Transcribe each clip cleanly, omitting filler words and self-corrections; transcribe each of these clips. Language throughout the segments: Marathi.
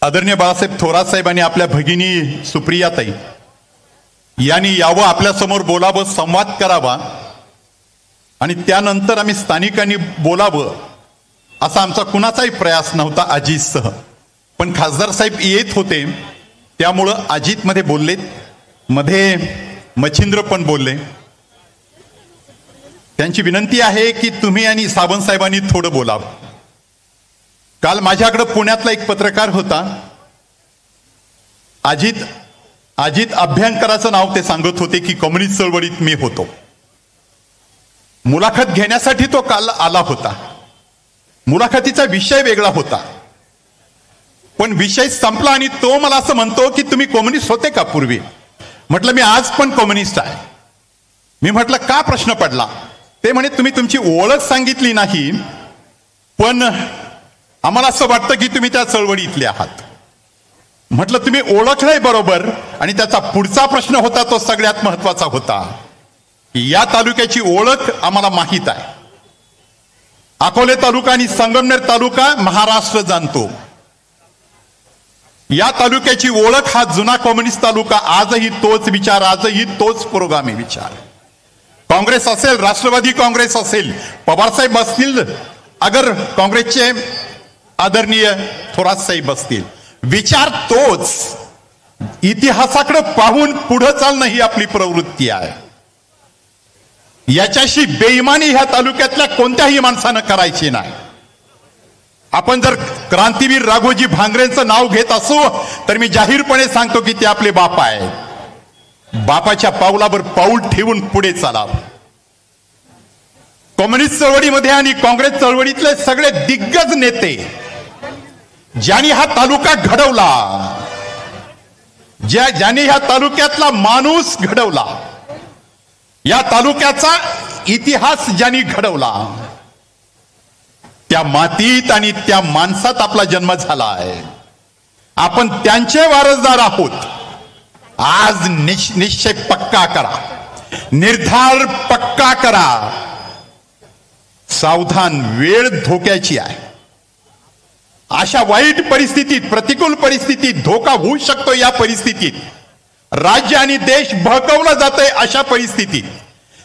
आदरणीय बाळासाहेब थोरात साहेबांनी आपल्या भगिनी सुप्रियाताई यांनी यावं, आपल्यासमोर बोलावं, संवाद करावा आणि त्यानंतर आम्ही स्थानिकांनी बोलावं असा आमचा कुणाचाही प्रयास नव्हता अजितसह. पण खासदार साहेब येत होते त्यामुळं अजित मध्ये बोललेत, मध्ये मच्छिंद्र पण बोलले. त्यांची विनंती आहे की तुम्ही आणि सावंत साहेबांनी थोडं बोलावं. काल माझ्याकडे पुण्यातला एक पत्रकार होता, अजित अभ्यंकराचं नाव ते सांगत होते की कम्युनिस्ट चळवळीत मी होतो. मुलाखत घेण्यासाठी तो काल आला होता. मुलाखतीचा विषय वेगळा होता, पण विषय संपला आणि तो मला असं म्हणतो की तुम्ही कम्युनिस्ट होते का पूर्वी? म्हटलं मी आज पण कम्युनिस्ट आहे. मी म्हटलं का? प्रश्न पडला. ते म्हणे तुम्ही तुमची ओळख सांगितली नाही, पण आम्हाला असं वाटतं की तुम्ही त्या चळवळीतले आहात. म्हटलं तुम्ही ओळखलंय बरोबर, आणि त्याचा पुढचा प्रश्न होता तो सगळ्यात महत्वाचा होता. या तालुक्याची ओळख आम्हाला माहीत आहे. अकोले तालुका आणि संगमनेर तालुका महाराष्ट्र जाणतो. या तालुक्याची ओळख हा जुना कम्युनिस्ट तालुका. आजही तोच विचार, आजही तोच पुरोगामी विचार. काँग्रेस असेल, राष्ट्रवादी काँग्रेस असेल, पवारसाहेब असतील, अगर काँग्रेसचे आदरणीय थोरात साहेब असतील, विचार तोच. इतिहासाकडे पाहून पुढे चालणं ही आपली प्रवृत्ती आहे. याच्याशी बेईमानी ह्या तालुक्यातल्या कोणत्याही माणसानं करायची नाही. आपण जर क्रांतीवीर राघोजी भांगरेंचं नाव घेत असू तर मी जाहीरपणे सांगतो की ते आपले बाप आहेत. बापाच्या पावलावर पाऊल ठेवून पुढे चालावं. कम्युनिस्ट चळवळीमध्ये आणि काँग्रेस चळवळीतले सगळे दिग्गज नेते ज्यांनी हा तालुका घडवला, ज्यांनी ह्या तालुक्यातला माणूस घडवला, या तालुक्याचा इतिहास ज्यांनी घडवला, त्या मातीत आणि त्या माणसात आपला जन्म झाला आहे. आपण त्यांचे वारसदार आहोत. आज निश्चय पक्का करा, निर्धार पक्का करा. सावधान, वेळ धोक्याची आहे. अशा वाईट परिस्थितीत, प्रतिकूल परिस्थितीत धोका होऊ शकतो. या परिस्थितीत राज्य आणि देश बहकवला जातोय. अशा परिस्थितीत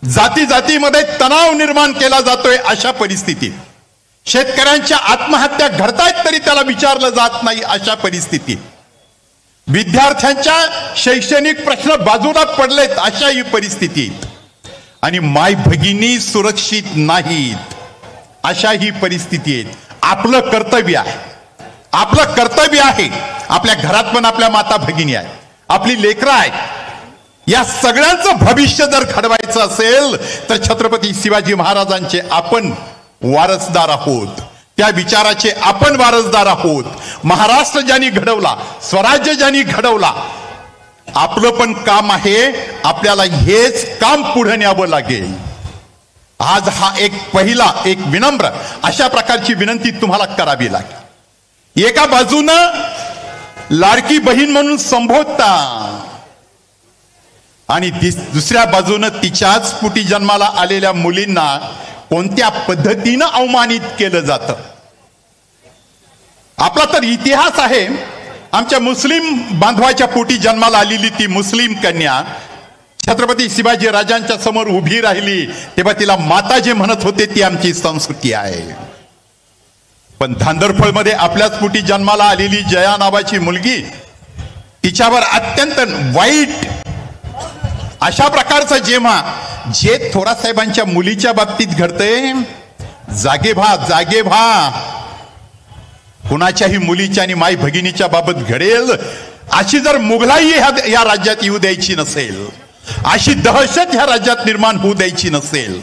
जाती जातीमध्ये तणाव निर्माण केला जातोय. अशा परिस्थितीत शेतकऱ्यांच्या आत्महत्या घडतायत तरी त्याला विचारलं जात नाही. अशा परिस्थितीत विद्यार्थ्यांच्या शैक्षणिक प्रश्न बाजूला पडलेत. अशा ही परिस्थितीत आणि माय भगिनी सुरक्षित नाहीत. अशा ही परिस्थितीत आपलं कर्तव्य आहे, आपलं कर्तव्य आहे. आपल्या घरात पण आपल्या माता भगिनी आहेत, आपली लेकरं आहेत. या सगळ्यांचं भविष्य जर घडवायचं असेल तर छत्रपती शिवाजी महाराजांचे आपण वारसदार आहोत. त्या विचाराचे आपण वारसदार आहोत. महाराष्ट्र ज्यांनी घडवला, स्वराज्य ज्यांनी घडवला, आपलं पण काम आहे. आपल्याला हेच काम पुढे न्यावं लागेल. आज हा एक पहिला, एक विनम्र अशा प्रकारची विनंती तुम्हाला करावी लागेल. एका बाजूनं लाडकी बहीण म्हणून संबोधता आणि दुसऱ्या बाजूनं तिच्याच पोटी जन्माला आलेल्या मुलींना कोणत्या पद्धतीनं अवमानित केलं जातं. आपला तर इतिहास आहे. आमच्या मुस्लिम बांधवाच्या पोटी जन्माला आलेली ती मुस्लिम कन्या छत्रपती शिवाजी राजांच्या समोर उभी राहिली तेव्हा तिला माता जे म्हणत होते ती आमची संस्कृती आहे. पण धांदरफळमध्ये आपल्याच पोटी जन्माला आलेली जया नावाची मुलगी, तिच्यावर अत्यंत वाईट अशा प्रकारचं जेव्हा जे थोरात साहेबांच्या मुलीच्या बाबतीत घडतंय, जागे व्हा. कुणाच्याही मुलीच्या आणि माई भगिनीच्या बाबत घडेल अशी जर मुघलाई या राज्यात येऊ द्यायची नसेल, अशी दहशत ह्या राज्यात निर्माण होऊ द्यायची नसेल,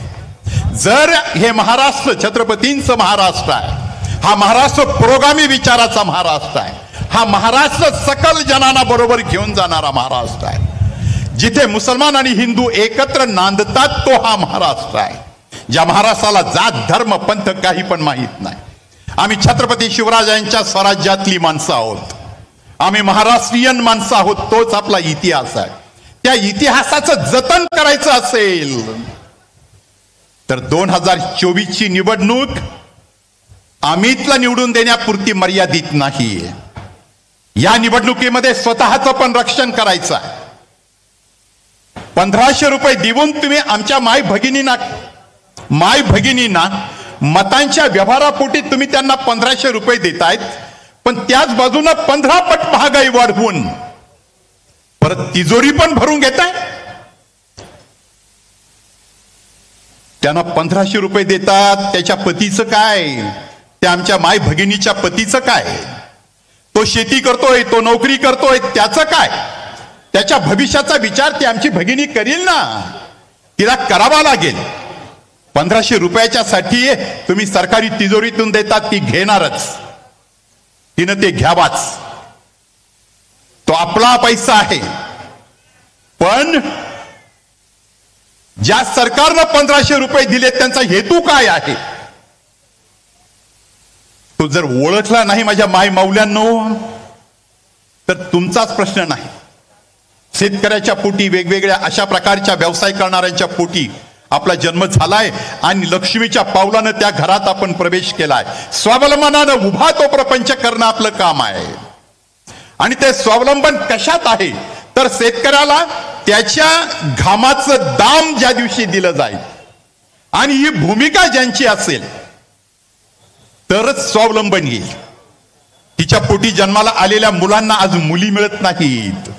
जर हे महाराष्ट्र छत्रपतींचं महाराष्ट्र आहे, हा महाराष्ट्र पुरोगामी विचाराचा महाराष्ट्र आहे, हा महाराष्ट्र सकल जनांना बरोबर घेऊन जाणारा महाराष्ट्र आहे, जिथे मुसलमान आणि हिंदू एकत्र नांदतात, तो हा महाराष्ट्र आहे. ज्या महाराष्ट्राला जात धर्म पंथ काही पण माहित नाही. आम्ही छत्रपती शिवराजांच्या स्वराज्यातली माणसं आहोत. आम्ही महाराष्ट्रीयन माणसं आहोत. तोच आपला इतिहास आहे. त्या इतिहासाचं जतन करायचं असेल तर 2024ची निवडणूक अमितला निवडून देण्यापुरती मर्यादित नाही. या निवडणुकीमध्ये स्वतःचं पण रक्षण करायचं आहे. 1500 रुपये देऊन तुम्ही आमच्या माय भगिनींना मतांच्या व्यवहारापोटी तुम्ही त्यांना 1500 रुपये देतायत, पण त्याच बाजूनं 15 पट महागाई वाढवून परत तिजोरी पण भरून घेताय. त्यांना 1500 रुपये देतात, त्याच्या पतीचं काय, त्या आमच्या माय भगिनीच्या पतीचं काय, तो शेती करतोय, तो नोकरी करतोय, त्याचं काय, त्याच्या भविष्याचा विचार ती आमची भगिनी करील ना, तिला करावा लागेल. 1500 रुपयाच्या साठी तुम्ही सरकारी तिजोरीतून देतात, ती घेणारच, तिनं ते घ्यावाच, तो आपला पैसा आहे. पण ज्या सरकारनं 1500 रुपये दिले त्यांचा हेतू काय आहे, तो जर ओळखला नाही माझ्या माय माऊल्यांनो, तर तुमचाच प्रश्न नाही. शेतकऱ्याच्या पोटी, वेगवेगळ्या अशा प्रकारच्या व्यवसाय करणाऱ्यांच्या पोटी आपला जन्म झालाय आणि लक्ष्मीच्या पावलानं त्या घरात आपण प्रवेश केलाय. स्वावलंबनानं उभा तो प्रपंच करणं आपलं काम आहे. आणि ते स्वावलंबन कशात आहे, तर शेतकऱ्याला त्याच्या घामाचं दाम ज्या दिवशी दिलं जाईल आणि ही भूमिका ज्यांची असेल तरच स्वावलंबन येईल. तिच्या पोटी जन्माला आलेल्या मुलांना आज मुली मिळत नाहीत,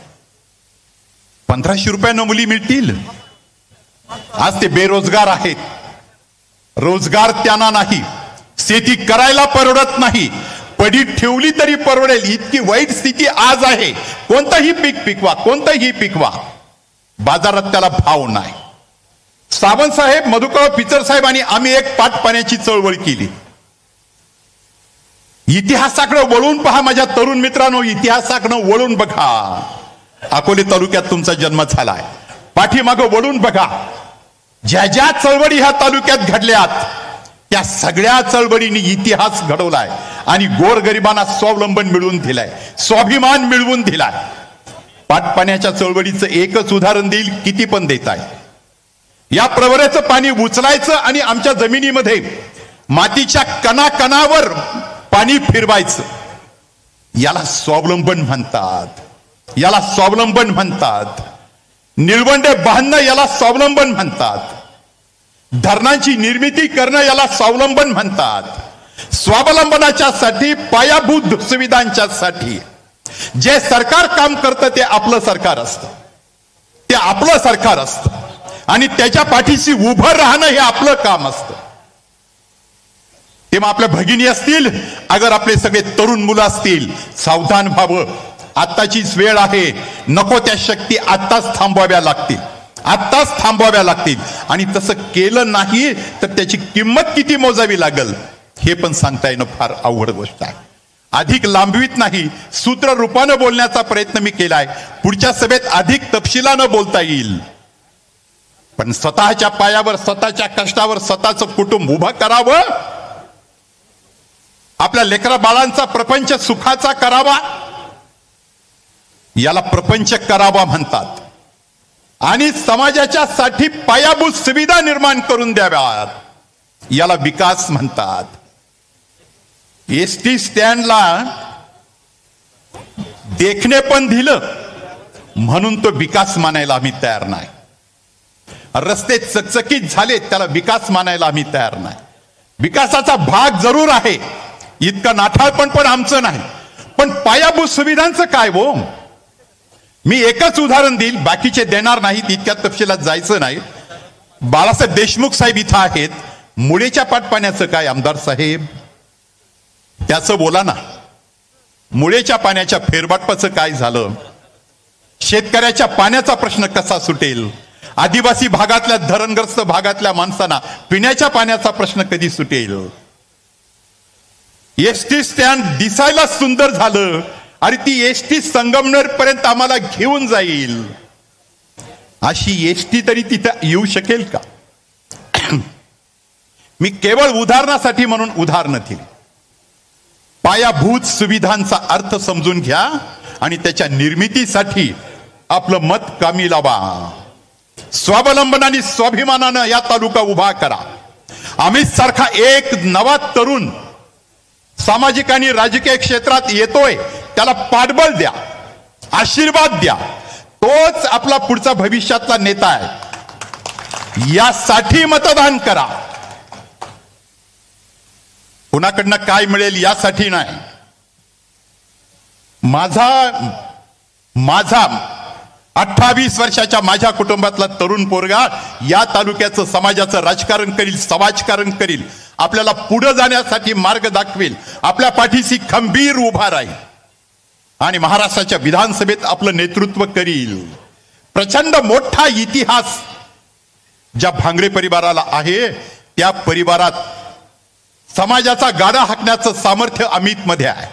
1500 रुपयानं मुली मिळतील. आज ते बेरोजगार आहेत, रोजगार त्यांना नाही, शेती करायला परवडत नाही, पडीत ठेवली तरी परवडेल इतकी वाईट स्थिती आज आहे. कोणतंही पीक पिकवा, कोणतंही पिकवा, बाजारात त्याला भाव नाही. सावंत साहेब, मधुकर पिचर साहेब आणि आम्ही एक पाटपाण्याची चळवळ केली. इतिहासाकडे वळून पहा माझ्या तरुण मित्रांनो, इतिहासाकडे वळून बघा. अकोले तालुक्यात तुमचा जन्म झालाय, पाठीमागं वळून बघा. ज्या ज्या चळवळी ह्या तालुक्यात घडल्यात त्या सगळ्या चळवळींनी इतिहास घडवलाय आणि गोरगरिबांना स्वावलंबन मिळवून दिलाय, स्वाभिमान मिळवून दिलाय. पाटपाण्याच्या चळवळीचं एकच उदाहरण देईल, किती पण देताय. या प्रवऱ्याचं पाणी उचलायचं आणि आमच्या जमिनीमध्ये मातीच्या कणाकणावर पाणी फिरवायचं, याला स्वावलंबन म्हणतात, याला स्वावलंबन म्हणतात. निळवंडे बांधणं याला स्वावलंबन म्हणतात. धरणांची निर्मिती करणं याला स्वावलंबन म्हणतात. स्वावलंबनाच्या साठी, पायाभूत सुविधांच्या साठी जे सरकार काम करतं ते आपलं सरकार असतं, ते आपलं सरकार असतं आणि त्याच्या पाठीशी उभं राहणं हे आपलं काम असतं. तेव्हा आपल्या भगिनी असतील, अगर आपले सगळे तरुण मुलं असतील, सावधान व्हावं. आत्ताचीच वेळ आहे, नको त्या शक्ती आत्ताच थांबवाव्या लागतील, आत्ताच थांबवाव्या लागतील. आणि तसं केलं नाही तर त्याची किंमत किती मोजावी लागल हे पण सांगता येणं फार अवघड गोष्ट आहे. अधिक लांबवीत नाही, सूत्र रूपानं बोलण्याचा प्रयत्न मी केलाय. पुढच्या सभेत अधिक तपशिलानं बोलता येईल. पण स्वतःच्या पायावर, स्वतःच्या कष्टावर स्वतःचं कुटुंब उभं करावं, आपल्या लेकरा बाळांचा प्रपंच सुखाचा करावा, याला प्रपंच करावा म्हणतात. आणि समाजाच्या साठी पायाभूत सुविधा निर्माण करून द्याव्यात, याला विकास म्हणतात. एसटी स्टँडला देखणे पण दिलं म्हणून तो विकास मानायला आम्ही तयार नाही. रस्ते चकचकीत झाले त्याला विकास मानायला आम्ही तयार नाही. विकासाचा भाग जरूर आहे, इतकं नाठाळपण पण आमचं नाही. पण पायाभूत सुविधांचं काय हो? मी एकच उदाहरण देईल, बाकीचे देणार नाहीत, इतक्या तपशिलात जायचं नाही. बाळासाहेब देशमुख साहेब इथं आहेत. मुळेच्या पाटपाण्याचं काय आमदार साहेब, त्याचं बोला ना. मुळेच्या पाण्याच्या फेरवाटपाचं काय झालं? शेतकऱ्याच्या पाण्याचा प्रश्न कसा सुटेल? आदिवासी भागातल्या, धरणग्रस्त भागातल्या माणसांना पिण्याच्या पाण्याचा प्रश्न कधी सुटेल? एसटी स्टँड दिसायला सुंदर झालं, अरे ती एसटी संगमनेर पर्यंत आम्हाला घेऊन जाईल, अशी एसटी तरी तिथं येऊ शकेल का? मी केवळ उदाहरणासाठी म्हणून उदाहरणं दिली. पायाभूत सुविधांचा अर्थ समजून घ्या आणि त्याच्या निर्मितीसाठी आपलं मत कामी लावा. स्वावलंबन आणि स्वाभिमानानं या तालुका उभा करा. अमित सारखा एक नवा तरुण सामाजिक आणि राजकीय क्षेत्रात येतोय त्याला पाठबळ द्या, आशीर्वाद द्या, तोच आपला पुढचा भविष्यातला नेता आहे, यासाठी मतदान करा. कुणाकडनं काय मिळेल यासाठी नाही. माझा 28 वर्षाच्या माझ्या कुटुंबातला तरुण पोरगा या तालुक्याचं समाजाचं राजकारण करील, समाजकारण करील, आपल्याला पुढे जाण्यासाठी मार्ग दाखवेल, आपल्या पाठीशी खंबीर उभा राहील आणि महाराष्ट्राच्या विधानसभेत आपलं नेतृत्व करील. प्रचंड मोठा इतिहास ज्या भांगरे परिवाराला आहे त्या परिवारात समाजाचा गाडा हाकण्याचं सामर्थ्य अमित मध्ये आहे.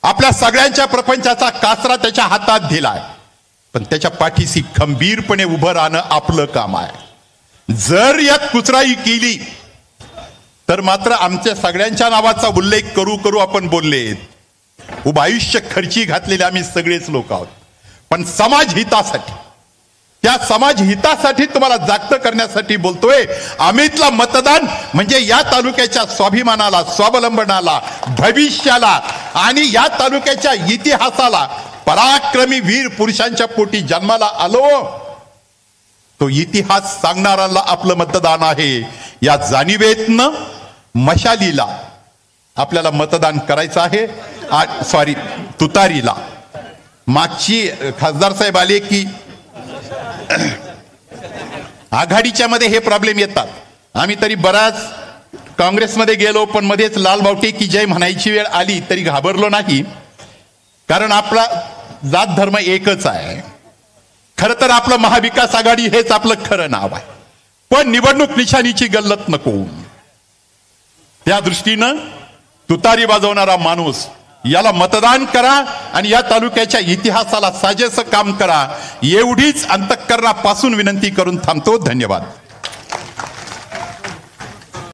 आपल्या सगळ्यांच्या प्रपंचाचा कासरा त्याच्या हातात दिलाय, पण त्याच्या पाठीशी खंबीरपणे उभं राहणं आपलं काम आहे. जर यात कुचराई केली तर मात्र आमच्या सगळ्यांच्या नावाचा उल्लेख करू करू आपण बोलले. उभं आयुष्य खर्ची घातलेले आम्ही सगळेच लोक आहोत, पण समाज हितासाठी, त्या समाज हितासाठी तुम्हाला जागतं करण्यासाठी बोलतोय. अमितला मतदान म्हणजे या तालुक्याच्या स्वाभिमानाला, स्वावलंबनाला, भविष्याला आणि या तालुक्याच्या इतिहासाला, पराक्रमी वीर पुरुषांच्या पोटी जन्माला आलो तो इतिहास सांगणाऱ्याला आपलं मतदान आहे. या जाणीवेतनं मशालीला आपल्याला मतदान करायचं आहे. सॉरी, तुतारीला. मागची खासदार साहेब आले की आघाडीच्या मध्ये हे प्रॉब्लेम येतात. आम्ही तरी बराच काँग्रेसमध्ये गेलो, पण मध्येच लाल बावटे की जय म्हणायची वेळ आली तरी घाबरलो नाही, कारण आपला जात धर्म एकच आहे. खर तर आपलं महाविकास आघाडी हेच आपलं खरं नाव आहे, पण निवडणूक निशाणीची गल्लत नको. त्या दृष्टीनं तुतारी वाजवणारा माणूस याला मतदान करा आणि या तालुक्याच्या इतिहासाला साजेसं काम करा, एवढीच अंतःकरणापासून विनंती करून थांबतो. धन्यवाद.